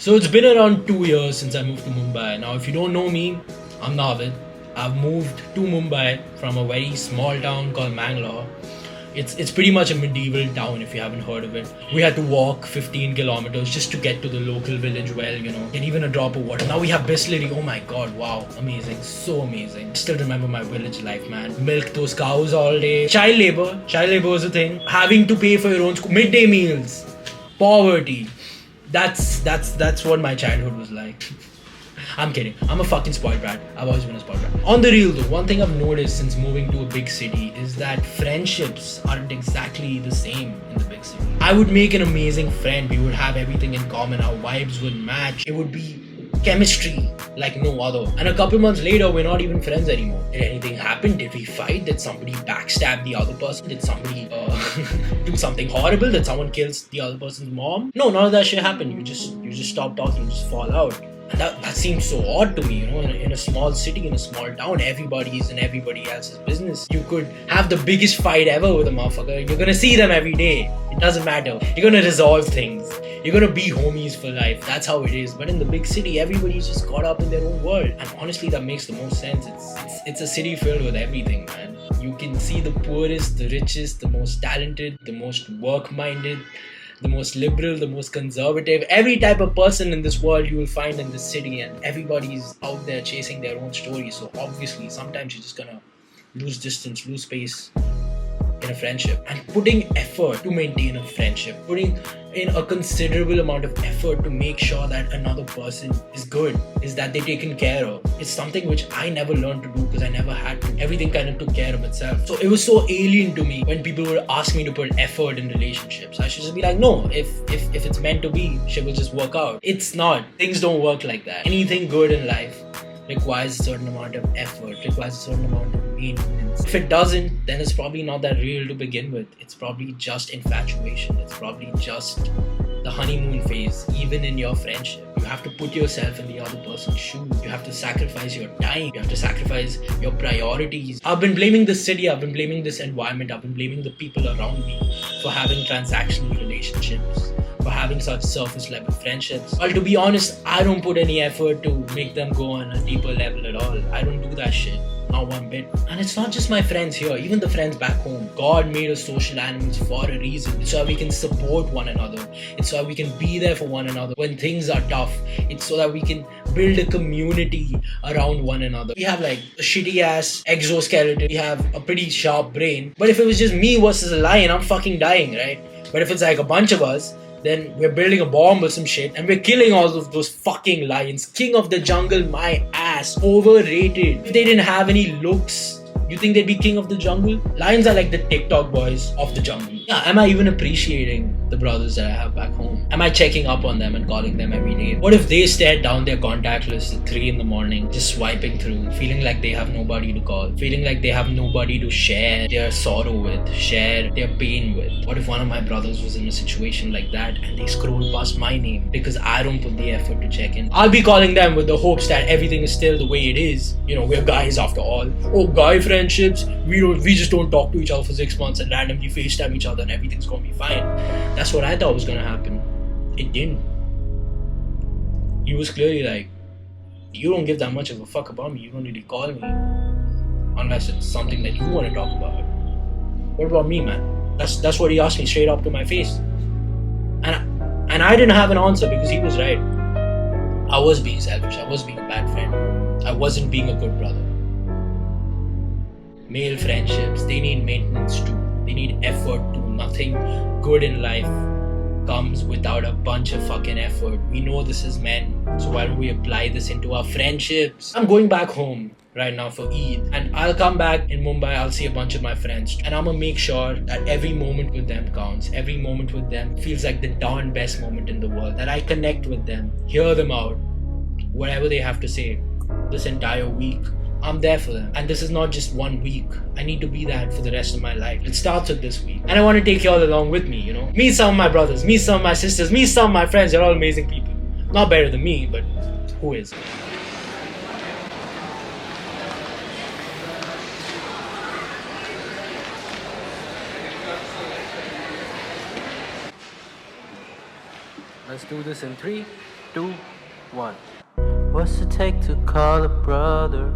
So it's been around 2 years since I moved to Mumbai. Now, if you don't know me, I'm Navid. I've moved to Mumbai from a very small town called Mangalore. It's pretty much a medieval town if you haven't heard of it. We had to walk 15 kilometers just to get to the local village well, get even a drop of water. Now we have Bisleri. Oh my god, wow, amazing, so amazing. Still remember my village life, man. Milk those cows all day. Child labor was a thing. Having to pay for your own school, midday meals, poverty. That's what my childhood was like. I'm kidding. I'm a fucking spoiled brat. I've always been a spoiled brat. On the real though, one thing I've noticed since moving to a big city is that friendships aren't exactly the same in the big city. I would make an amazing friend. We would have everything in common. Our vibes would match. It would be chemistry like no other. And a couple months later, we're not even friends anymore. Did anything happen? Did we fight? Did somebody backstab the other person? Did somebody do something horrible? Did someone kill the other person's mom? No, none of that shit happened. You just stop talking, you just fall out. And that seems so odd to me, in a small city, in a small town, everybody is in everybody else's business. You could have the biggest fight ever with a motherfucker. You're gonna see them every day. It doesn't matter. You're gonna resolve things. You're gonna be homies for life. That's how it is. But in the big city, everybody's just caught up in their own world. And honestly, that makes the most sense. It's a city filled with everything, man. You can see the poorest, the richest, the most talented, the most work-minded, the most liberal, the most conservative, every type of person in this world you will find in this city, and everybody's out there chasing their own story. So obviously sometimes you're just gonna lose distance, lose space in a friendship. And putting effort to maintain a friendship, putting in a considerable amount of effort to make sure that another person is good, is that they're taken care of. It's something which I never learned to do because I never had to. Everything kind of took care of itself. So it was so alien to me when people would ask me to put effort in relationships. I should just be like, no, if it's meant to be, shit will just work out. It's not. Things don't work like that. Anything good in life requires a certain amount of effort, requires a certain amount of maintenance. If it doesn't, then it's probably not that real to begin with. It's probably just infatuation. It's probably just the honeymoon phase, even in your friendship. You have to put yourself in the other person's shoes. You have to sacrifice your time. You have to sacrifice your priorities. I've been blaming this city. I've been blaming this environment. I've been blaming the people around me for having transactional relationships, for having such surface level friendships. Well, to be honest, I don't put any effort to make them go on a deeper level at all. I don't do that shit. Not one bit. And it's not just my friends here, even the friends back home. God made us social animals for a reason. It's so that we can support one another. It's so that we can be there for one another when things are tough. It's so that we can build a community around one another. We have like a shitty ass exoskeleton. We have a pretty sharp brain. But if it was just me versus a lion, I'm fucking dying, right? But if it's like a bunch of us, then we're building a bomb or some shit and we're killing all of those fucking lions. King of the jungle, my ass. Overrated. If they didn't have any looks, you think they'd be king of the jungle? Lions are like the TikTok boys of the jungle. Yeah, am I even appreciating the brothers that I have back home? Am I checking up on them and calling them every day? What if they stared down their contact list at 3 in the morning, just swiping through, feeling like they have nobody to call, feeling like they have nobody to share their sorrow with, share their pain with? What if one of my brothers was in a situation like that and they scroll past my name because I don't put the effort to check in? I'll be calling them with the hopes that everything is still the way it is. We're guys after all. Oh, guy friendships, we just don't talk to each other for 6 months and randomly FaceTime each other and everything's gonna be fine. That's what I thought was gonna happen. It didn't. He was clearly like, you don't give that much of a fuck about me. You don't really call me unless it's something that you want to talk about. What about me, man? That's what he asked me straight up to my face. And I didn't have an answer because he was right. I was being selfish. I was being a bad friend. I wasn't being a good brother. Male friendships, they need maintenance too. They need effort too. Nothing good in life comes without a bunch of fucking effort. We know this as men, so why don't we apply this into our friendships? I'm going back home right now for Eid, and I'll come back in Mumbai. I'll see a bunch of my friends, and I'm gonna make sure that every moment with them counts. Every moment with them feels like the darn best moment in the world. That I connect with them, hear them out, whatever they have to say this entire week. I'm there for them. And this is not just 1 week. I need to be that for the rest of my life. It starts with this week. And I want to take you all along with me, Meet some of my brothers, meet some of my sisters, meet some of my friends. They're all amazing people. Not better than me, but who is? Let's do this in 3, 2, 1. What's it take to call a brother?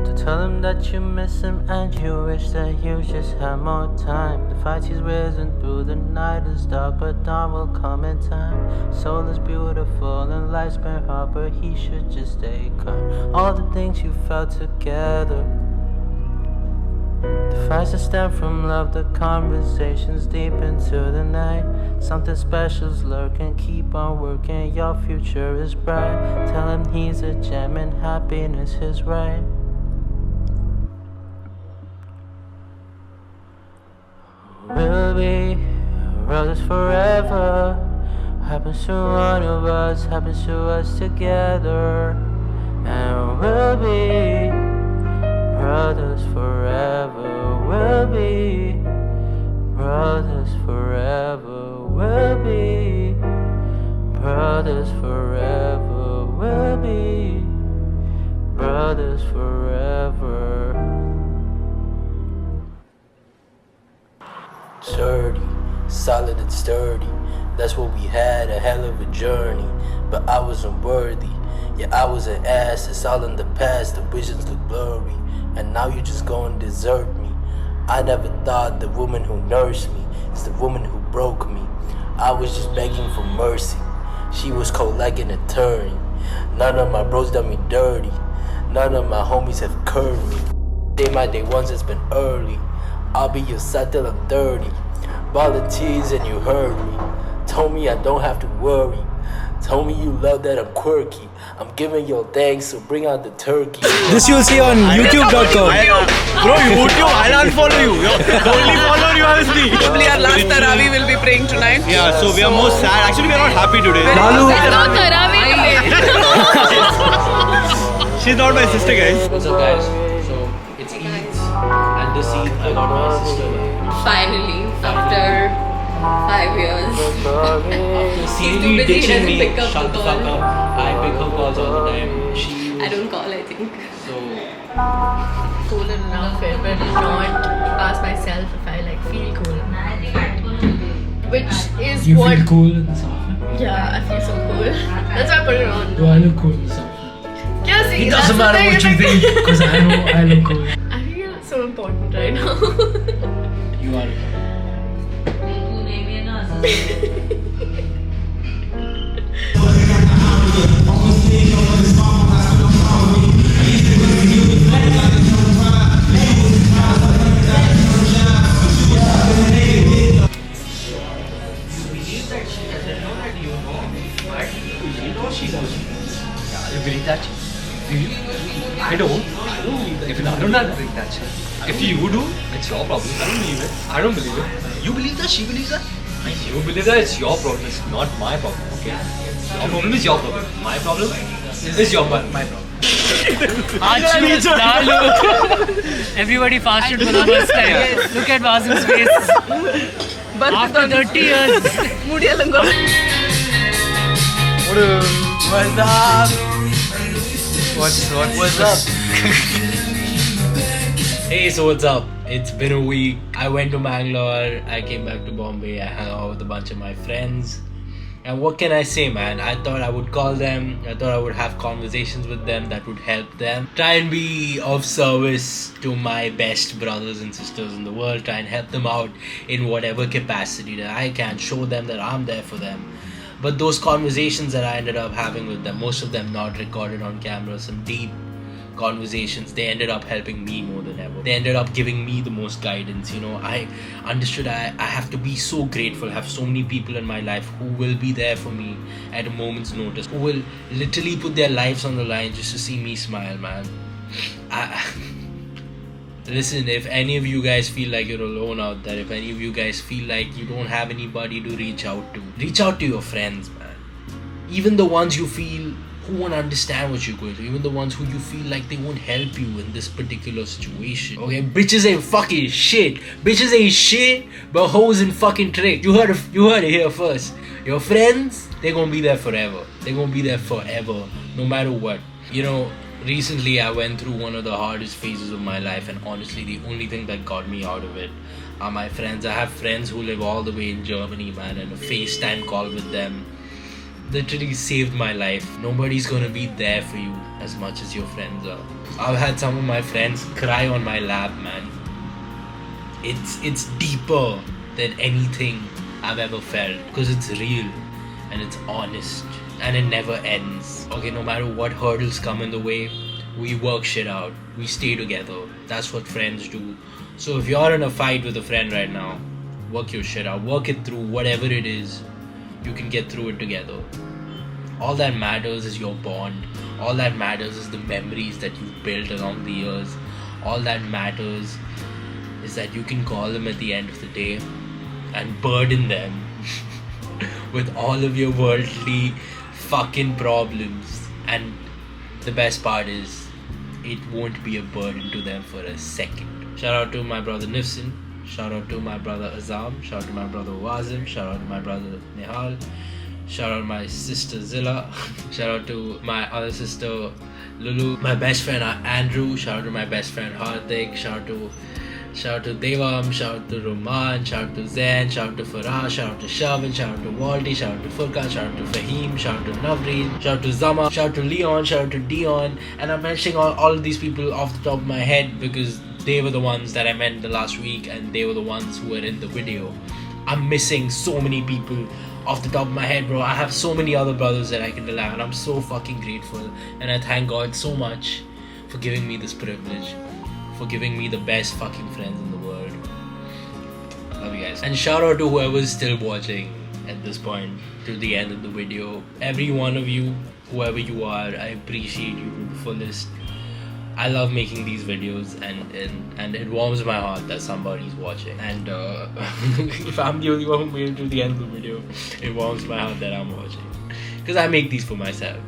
To tell him that you miss him and you wish that you just had more time. The fight he's risen through the night is dark, but dawn will come in time. Soul is beautiful and life's been hard, but he should just stay calm. All the things you felt together, the fights that stem from love, the conversations deep into the night. Something special's lurking, keep on working, your future is bright. Tell him he's a gem and happiness is right. We'll be brothers forever. Happens to one of us, happens to us together. And we'll be brothers forever. We'll be brothers forever. We'll be brothers forever. We'll be brothers forever. Sturdy, solid and sturdy. That's what we had, a hell of a journey. But I wasn't worthy. Yeah, I was an ass. It's all in the past. The visions look blurry. And now you just go and desert me. I never thought the woman who nursed me is the woman who broke me. I was just begging for mercy. She was cold like an attorney. None of my bros done me dirty. None of my homies have curved me. Day my day ones, it's been early. I'll be your side till I'm 30. Volunteers and you heard me. Told me I don't have to worry. Told me you love that I'm quirky. I'm giving you thanks, so bring out the turkey. This you'll see on youtube.com. Bro, YouTube, I'll unfollow you. The only follower you have is me. Probably our last Tarawih will be praying tonight. Yeah, so we are most sad. Actually, we are not happy today. She's not my sister, guys. What's up, guys? So it's Eid, and this Eid I got my sister. Finally, after 5 years. After seriously ditching me, shut the fuck up. I pick her calls all the time. I don't call, I think. So Cool enough, but not ask myself if I like feel cool. Which is you what. feel cool in this outfit? Yeah, I feel so cool. That's why I put it on. Do I look cool in this outfit? Yeah, see, It doesn't matter what you think, because I know I look cool. I feel so important right now. You are. You believe that? Do you? I don't. If I don't believe that. If you do, it's your problem. I don't believe it. I don't believe it. You believe that? She believes that? You believe that? It's your problem. It's not my problem. Okay? Your problem is your problem. My problem is your problem. My problem. Everybody fasted for the first time. Look at Wasim's face. After 30 years. What's up? What's up? Hey, so what's up? It's been a week. I went to Bangalore. I came back to Bombay. I hung out with a bunch of my friends. And what can I say, man? I thought I would call them. I thought I would have conversations with them that would help them. Try and be of service to my best brothers and sisters in the world. Try and help them out in whatever capacity that I can. Show them that I'm there for them. But those conversations that I ended up having with them, most of them not recorded on camera, some deep conversations, they ended up helping me more than ever. They ended up giving me the most guidance. You know, I understood I have to be so grateful. I have so many people in my life who will be there for me at a moment's notice, who will literally put their lives on the line just to see me smile, man. Listen, if any of you guys feel like you're alone out there, if any of you guys feel like you don't have anybody to reach out to your friends, man. Even the ones you feel who won't understand what you're going through, even the ones who you feel like they won't help you in this particular situation. Okay, bitches ain't fucking shit. Bitches ain't shit, but hoes and fucking trick. You heard it here first. Your friends, they're gonna be there forever. They're gonna be there forever, no matter what. You know, recently I went through one of the hardest phases of my life, and honestly the only thing that got me out of it are my friends. I have friends who live all the way in Germany, man, and a FaceTime call with them literally saved my life. Nobody's gonna be there for you as much as your friends are. I've had some of my friends cry on my lap, man. It's deeper than anything I've ever felt, because it's real and it's honest and it never ends. Okay, no matter what hurdles come in the way, we work shit out. We stay together. That's what friends do. So if you're in a fight with a friend right now, work your shit out. Work it through. Whatever it is, you can get through it together. All that matters is your bond. All that matters is the memories that you've built along the years. All that matters is that you can call them at the end of the day and burden them with all of your worldly fucking problems. And the best part is, it won't be a burden to them for a second. Shout out to my brother Nifsin. Shout out to my brother Azam. Shout out to my brother Wazim. Shout out to my brother Nihal. Shout out to my sister Zilla. Shout out to my other sister Lulu. My best friend Andrew. Shout out to my best friend Hardik. Shout out to Devam. Shout out to Roman. Shout out to Zain. Shout out to Farah. Shout out to Shavin. Shout out to Waldi. Shout out to Furkan. Shout out to Fahim. Shout out to Navreen. Shout out to Zama. Shout out to Leon. Shout out to Dion. And I'm mentioning all of these people off the top of my head because they were the ones that I met the last week and they were the ones who were in the video. I'm missing so many people off the top of my head, bro. I have so many other brothers that I can rely on. I'm so fucking grateful, and I thank God so much for giving me this privilege, for giving me the best fucking friends in the world. Love you guys. And shout out to whoever's still watching at this point to the end of the video. Every one of you, whoever you are, I appreciate you to the fullest. I love making these videos, and it warms my heart that somebody's watching. And if I'm the only one who made it to the end of the video, it warms my heart that I'm watching, because I make these for myself.